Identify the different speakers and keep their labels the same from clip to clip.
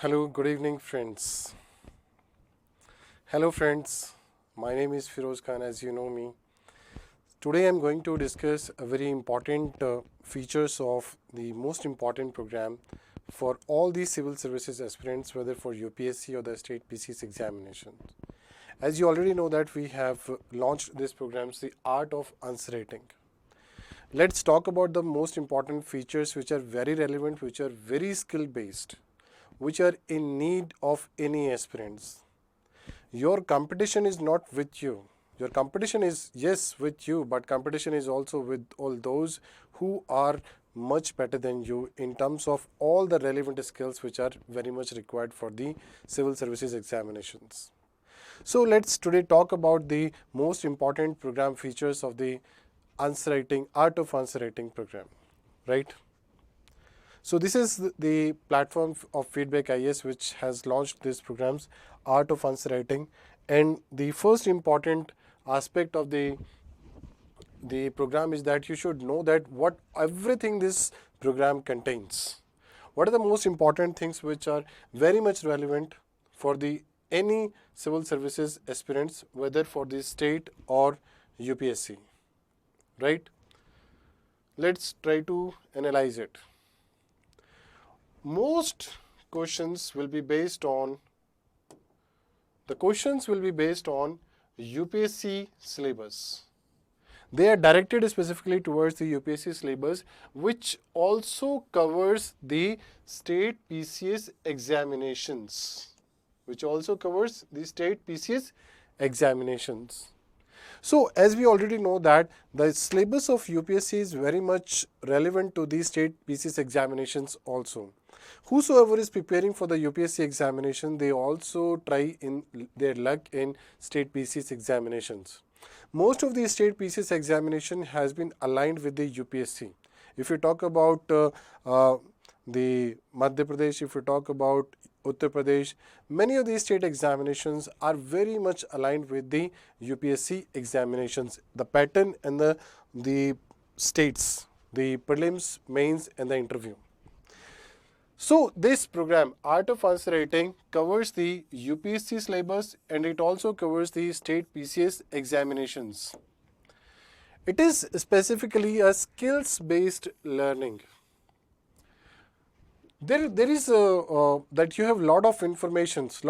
Speaker 1: Hello, good evening, friends. Hello, friends. My name is Firoz Khan, as you know me. Today, I'm going to discuss a very important features of the most important program for all the civil services aspirants, whether for UPSC or the state PCS examinations. As you already know that we have launched this program, the art of answer writing. Let's talk about the most important features which are very relevant, which are very skill based, which are in need of any aspirants. Your competition is not with you. Your competition is, yes, with you, but competition is also with all those who are much better than you in terms of all the relevant skills which are very much required for the civil services examinations. So let's today talk about the most important program features of the answer writing, art of answer writing program, right? So this is the platform of Feedback IAS which has launched these programs, Art of Answer Writing. And the first important aspect of the program is that you should know that what everything this program contains. What are the most important things which are very much relevant for the any civil services aspirants, whether for the state or UPSC, right? Let's try to analyze it. Most questions will be based on UPSC syllabus. They are directed specifically towards the UPSC syllabus, which also covers the state PCS examinations. So as we already know that the syllabus of UPSC is very much relevant to the state PCS examinations also. Whosoever is preparing for the UPSC examination, they also try in their luck in state PCS examinations. Most of the state PCS examination has been aligned with the UPSC. If you talk about the Madhya Pradesh, if you talk about Uttar Pradesh, many of these state examinations are very much aligned with the UPSC examinations. The pattern and the states, the prelims, mains and the interview. So this program, Art of Answer Writing, covers the UPSC syllabus and it also covers the state PCS examinations. It is specifically a skills-based learning. There is that you have lot of informations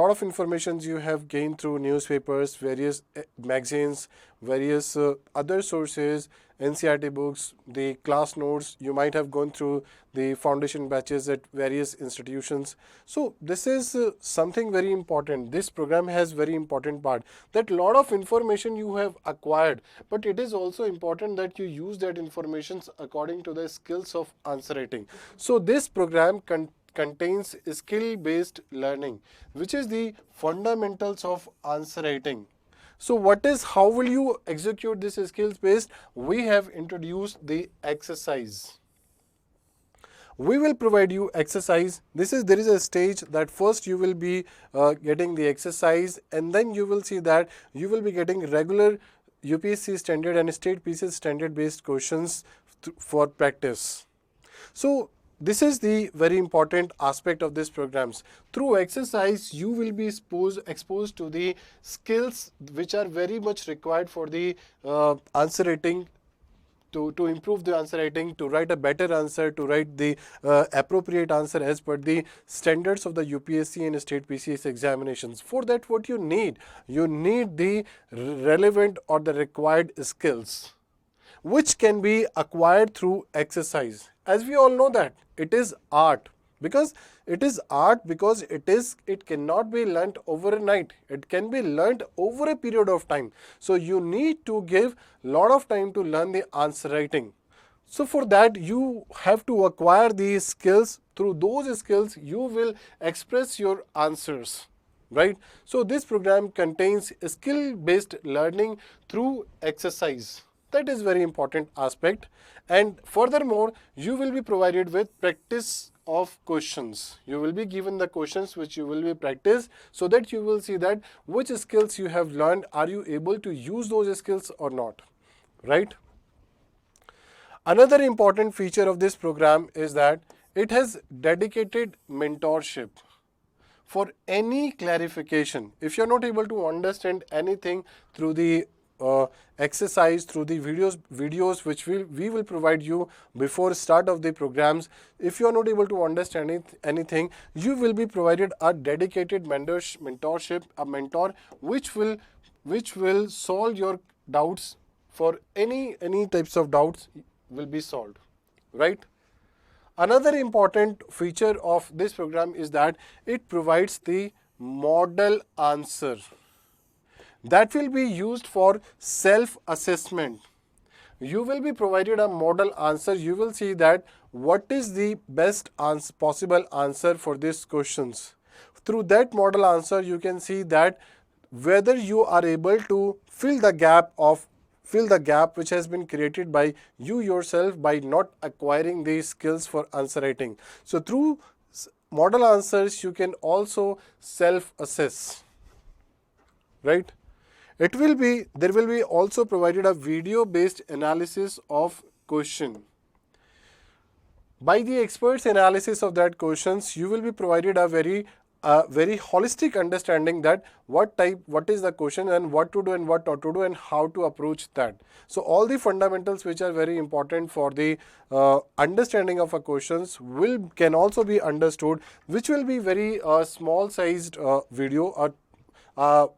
Speaker 1: you have gained through newspapers, various magazines, various other sources, NCERT books, the class notes. You might have gone through the foundation batches at various institutions. So this is something very important. This program has very important part that lot of information you have acquired, but it is also important that you use that information according to the skills of answer writing. So this program contains skill-based learning, which is the fundamentals of answer writing. So how will you execute this skills based? We have introduced the exercise. We will provide you exercise. There is a stage that first you will be getting the exercise, and then you will see that you will be getting regular UPSC standard and state PCS standard based questions for practice. So this is the very important aspect of these programs. Through exercise, you will be exposed to the skills which are very much required for the answer writing, to improve the answer writing, to write a better answer, to write the appropriate answer as per the standards of the UPSC and state PCS examinations. For that, what you need the relevant or the required skills, which can be acquired through exercise. As we all know that it is art, because it cannot be learnt overnight. It can be learnt over a period of time. So you need to give lot of time to learn the answer writing. So for that, you have to acquire these skills. Through those skills, you will express your answers, right? So this program contains skill-based learning through exercise. That is very important aspect. And furthermore, you will be provided with practice of questions. You will be given the questions which you will be practice, so that you will see that which skills you have learned, are you able to use those skills or not, right? Another important feature of this program is that it has dedicated mentorship. for any clarification. If you're not able to understand anything through the exercise, through the videos which we will provide you before start of the programs, if you are not able to understand anything, you will be provided a dedicated mentorship, a mentor which will solve your doubts. For any types of doubts will be solved, right? Another important feature of this program is that it provides the model answer that will be used for self-assessment. You will be provided a model answer. You will see that what is the best possible answer for these questions. Through that model answer, you can see that whether you are able to fill the gap which has been created by you yourself by not acquiring these skills for answer writing. So through model answers, you can also self-assess, right? There will be also provided a video-based analysis of question. By the experts' analysis of that questions, you will be provided a very holistic understanding that what is the question and what to do and what not to do and how to approach that. So all the fundamentals which are very important for the understanding of a questions can also be understood, which will be very small sized video or a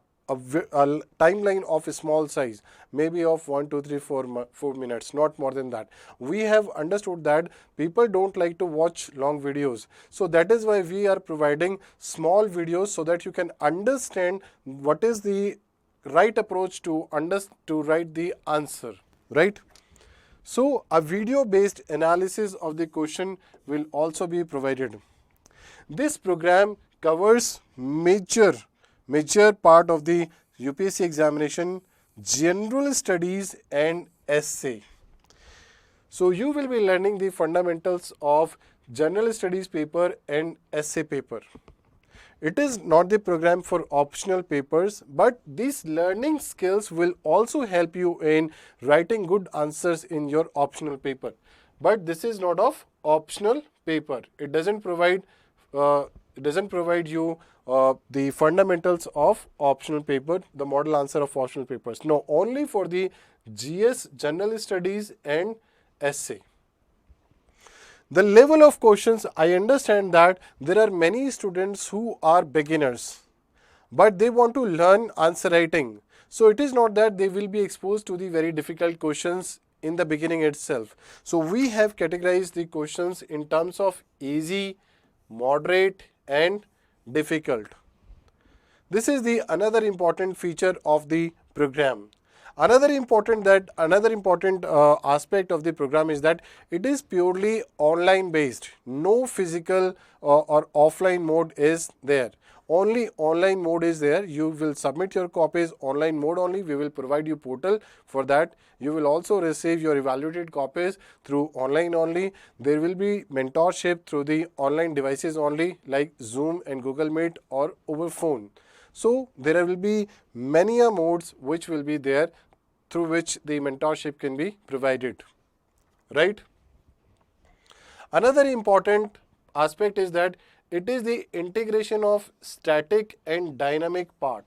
Speaker 1: timeline of a small size, maybe of 1, 2, 3, 4 minutes, not more than that. We have understood that people don't like to watch long videos. So that is why we are providing small videos so that you can understand what is the right approach to write the answer, right? So a video-based analysis of the question will also be provided. This program covers major part of the UPSC examination, general studies and essay. So you will be learning the fundamentals of general studies paper and essay paper. It is not the program for optional papers, but these learning skills will also help you in writing good answers in your optional paper. But this is not of optional paper. It doesn't provide you the fundamentals of optional paper, the model answer of optional papers. No, only for the GS, general studies and essay. The level of questions, I understand that there are many students who are beginners, but they want to learn answer writing. So it is not that they will be exposed to the very difficult questions in the beginning itself. So we have categorized the questions in terms of easy, moderate and difficult. This is the another important feature of the program. Another important aspect of the program is that it is purely online based. No physical or offline mode is there. Only online mode is there. You will submit your copies online mode only. We will provide you portal for that. You will also receive your evaluated copies through online only. There will be mentorship through the online devices only like Zoom and Google Meet or over phone. So there will be many modes which will be there through which the mentorship can be provided, right? Another important aspect is that it is the integration of static and dynamic part.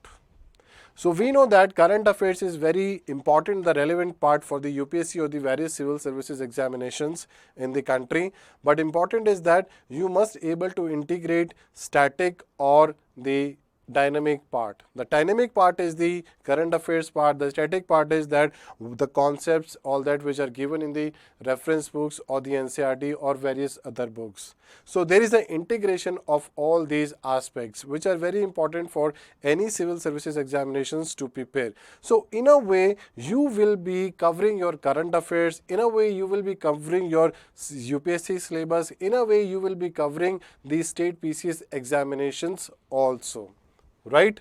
Speaker 1: So we know that current affairs is very important, the relevant part for the UPSC or the various civil services examinations in the country. But important is that you must able to integrate static or the dynamic part. The dynamic part is the current affairs part. The static part is that the concepts, all that which are given in the reference books or the NCERT or various other books. So there is an integration of all these aspects which are very important for any civil services examinations to prepare. So in a way you will be covering your current affairs, in a way you will be covering your UPSC syllabus, in a way you will be covering the state PCS examinations also. Right?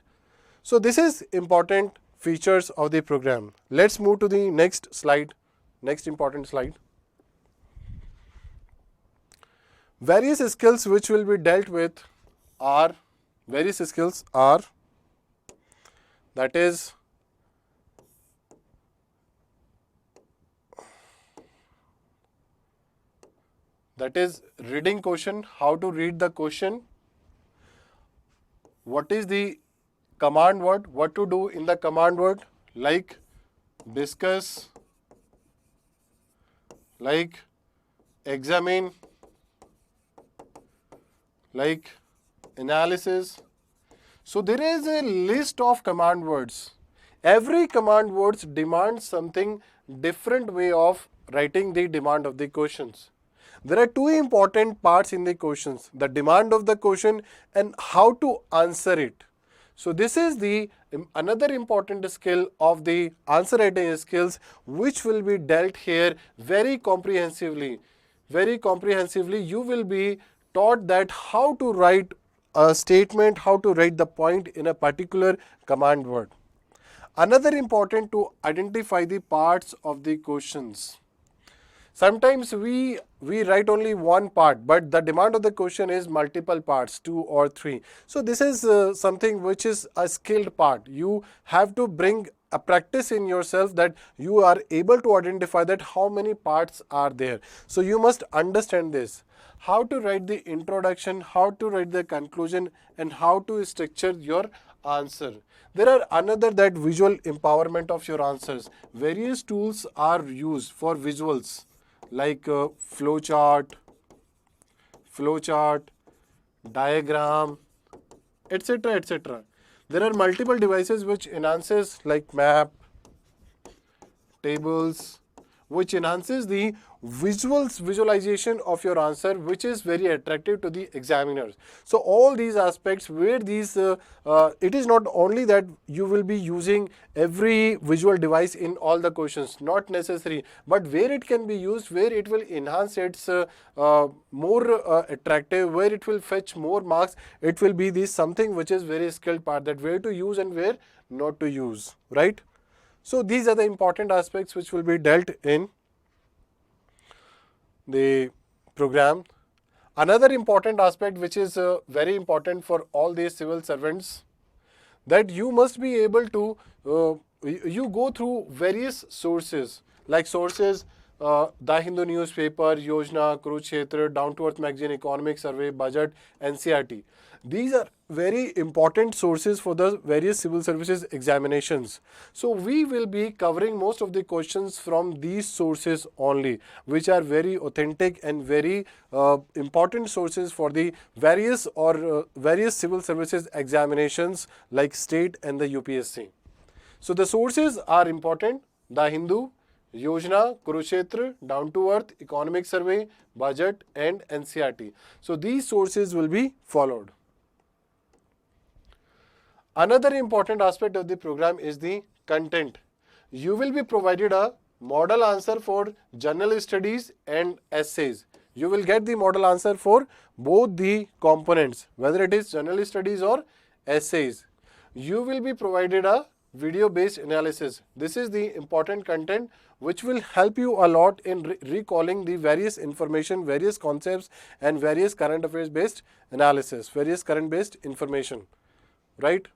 Speaker 1: So this is important features of the program. Let's move to the next slide, next important slide. Various skills which will be dealt with are that is reading question, how to read the question, what is the command word, what to do in the command word, like discuss, like examine, like analysis. So there is a list of command words. Every command words demands something different way of writing the demand of the questions. There are two important parts in the questions, the demand of the question and how to answer it. So this is the another important skill of the answer writing skills, which will be dealt here very comprehensively. Very comprehensively, you will be taught that how to write a statement, how to write the point in a particular command word. Another important to identify the parts of the questions. Sometimes we write only one part, but the demand of the question is multiple parts, 2 or 3. So this is something which is a skilled part. You have to bring a practice in yourself that you are able to identify that how many parts are there. So you must understand this. How to write the introduction, how to write the conclusion, and how to structure your answer. There are another that visual empowerment of your answers. Various tools are used for visuals, like flowchart, diagram, etc. etc. There are multiple devices which enhances, like map, tables, which enhances the visualization of your answer, which is very attractive to the examiners. So all these aspects where these it is not only that you will be using every visual device in all the questions, not necessary, but where it can be used, where it will enhance its more attractive, where it will fetch more marks, it will be this something which is very skilled part, that where to use and where not to use, right? So these are the important aspects which will be dealt in the program. Another important aspect which is very important for all these civil servants, that you must be able to, you go through various sources, like sources, The Hindu newspaper, Yojana, Kurukshetra, Down to Earth magazine, Economic Survey, Budget, NCERT. These are very important sources for the various civil services examinations. So we will be covering most of the questions from these sources only, which are very authentic and very important sources for the various civil services examinations like state and the UPSC. So the sources are important: The Hindu, Yojana, Kurukshetra, Down to Earth, Economic Survey, Budget, and NCERT. So these sources will be followed. Another important aspect of the program is the content. You will be provided a model answer for general studies and essays. You will get the model answer for both the components, whether it is general studies or essays. You will be provided a video-based analysis. This is the important content which will help you a lot in recalling the various information, various concepts, and various current affairs based analysis, various current based information, right?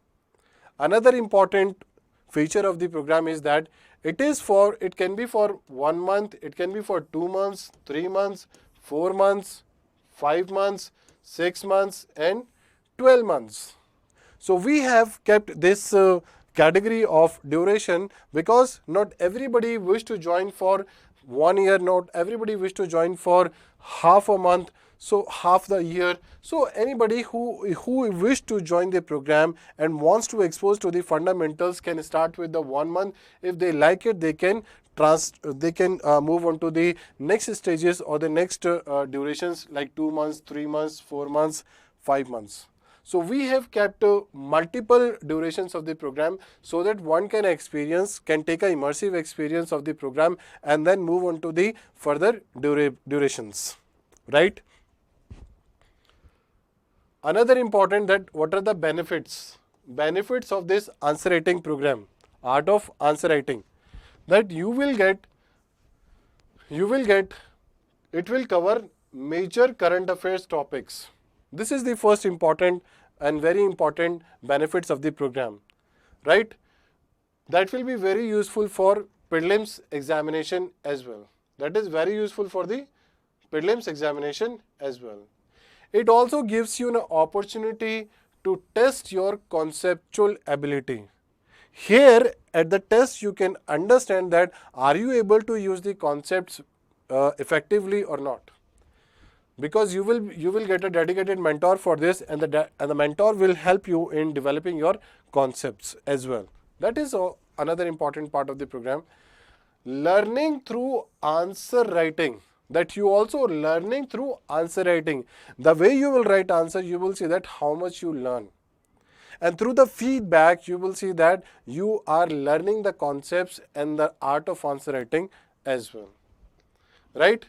Speaker 1: Another important feature of the program is that it can be for 1 month, it can be for 2 months, 3 months, 4 months, 5 months, 6 months, and 12 months. So we have kept this category of duration because not everybody wish to join for 1 year, not everybody wish to join for half a month, so half the year. So anybody who wish to join the program and wants to expose to the fundamentals can start with the 1 month. If they like it, they can move on to the next stages or the next durations, like 2 months, 3 months, 4 months, 5 months. So we have kept multiple durations of the program so that one can take an immersive experience of the program and then move on to the further durations, right? Another important, that what are the benefits of this answer writing program, art of answer writing, that you will get, it will cover major current affairs topics. This is the first important and very important benefits of the program, right? That will be very useful for prelims examination as well. That is very useful for the prelims examination as well. It also gives you an opportunity to test your conceptual ability. Here at the test you can understand that are you able to use the concepts effectively or not, because you will get a dedicated mentor for this, and the mentor will help you in developing your concepts as well. That is another important part of the program. Learning through answer writing, that you also learning through answer writing. The way you will write answer, you will see that how much you learn, and through the feedback you will see that you are learning the concepts and the art of answer writing as well, right?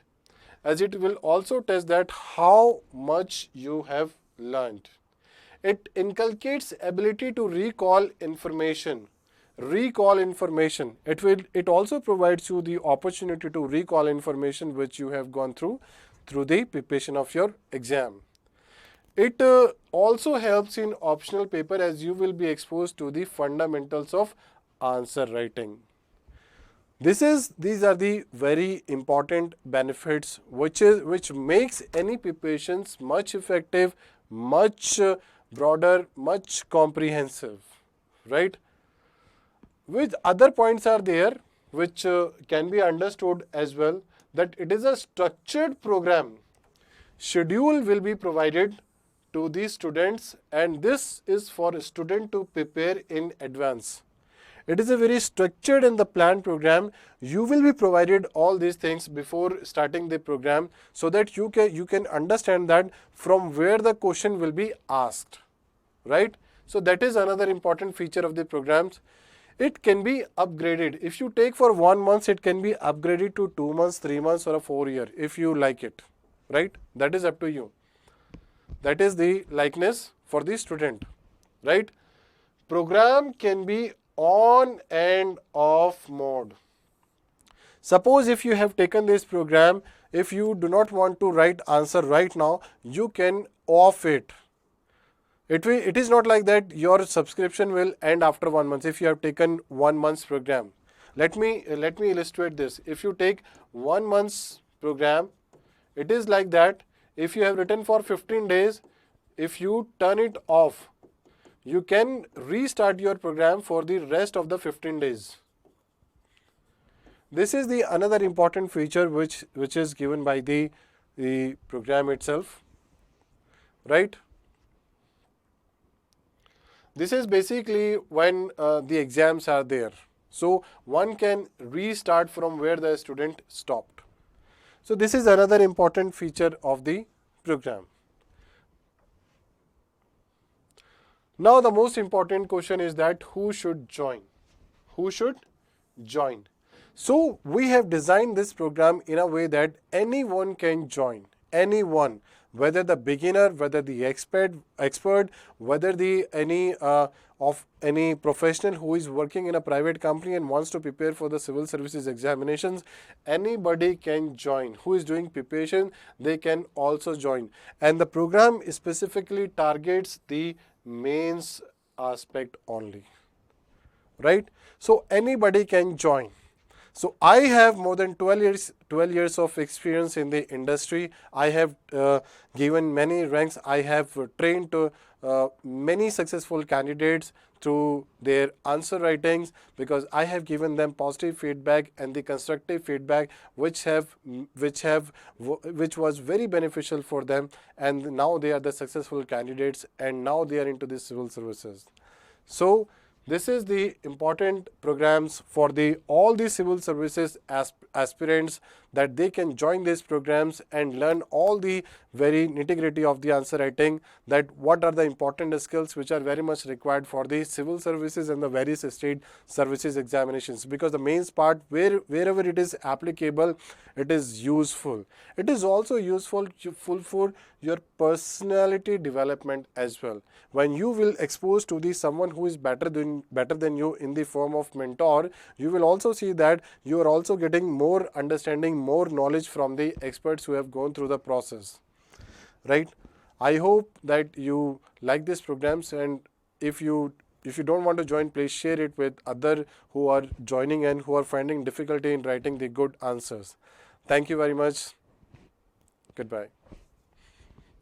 Speaker 1: As it will also test that how much you have learned. It inculcates ability to recall information. Recall information. It also provides you the opportunity to recall information which you have gone through the preparation of your exam. It also helps in optional paper, as you will be exposed to the fundamentals of answer writing. These are the very important benefits which makes any preparations much effective, much broader, much comprehensive, right? Which other points are there which can be understood as well, that it is a structured program. Schedule will be provided to the students, and this is for a student to prepare in advance. It is a very structured and the planned program. You will be provided all these things before starting the program, so that you can understand that from where the question will be asked, right? So that is another important feature of the programs. It can be upgraded. If you take for 1 month, it can be upgraded to 2 months, 3 months, or a 4 year if you like it, right? That is up to you. That is the likeness for the student, right? Program can be on and off mode. Suppose if you have taken this program, if you do not want to write answer right now, you can off it. It is not like that your subscription will end after 1 month if you have taken 1 month's program. Let me illustrate this. If you take 1 month's program, it is like that. If you have written for 15 days, if you turn it off, you can restart your program for the rest of the 15 days. This is the another important feature which is given by the program itself, right? This is basically when the exams are there. So one can restart from where the student stopped. So this is another important feature of the program. Now the most important question is that who should join? Who should join? So we have designed this program in a way that anyone can join. Anyone, whether the beginner, whether the expert, whether the any professional who is working in a private company and wants to prepare for the civil services examinations, anybody can join. Who is doing preparation, they can also join. And the program specifically targets the mains aspect only, right? So anybody can join. So I have more than 12 years of experience in the industry. I have given many ranks. I have trained many successful candidates through their answer writings, because I have given them positive feedback and the constructive feedback which was very beneficial for them, and now they are the successful candidates, and now they are into the civil services. So this is the important programs for all the civil services aspirants, that they can join these programs and learn all the very nitty-gritty of the answer writing, that what are the important skills which are very much required for the civil services and the various state services examinations, because the mains part, wherever it is applicable, it is useful. It is also useful for your personality development as well. When you will expose to someone who is better than you in the form of mentor, you will also see that you are also getting more understanding, more knowledge from the experts who have gone through the process, right? I hope that you like these programs, and if you don't want to join, please share it with others who are joining and who are finding difficulty in writing the good answers. Thank you very much. Goodbye.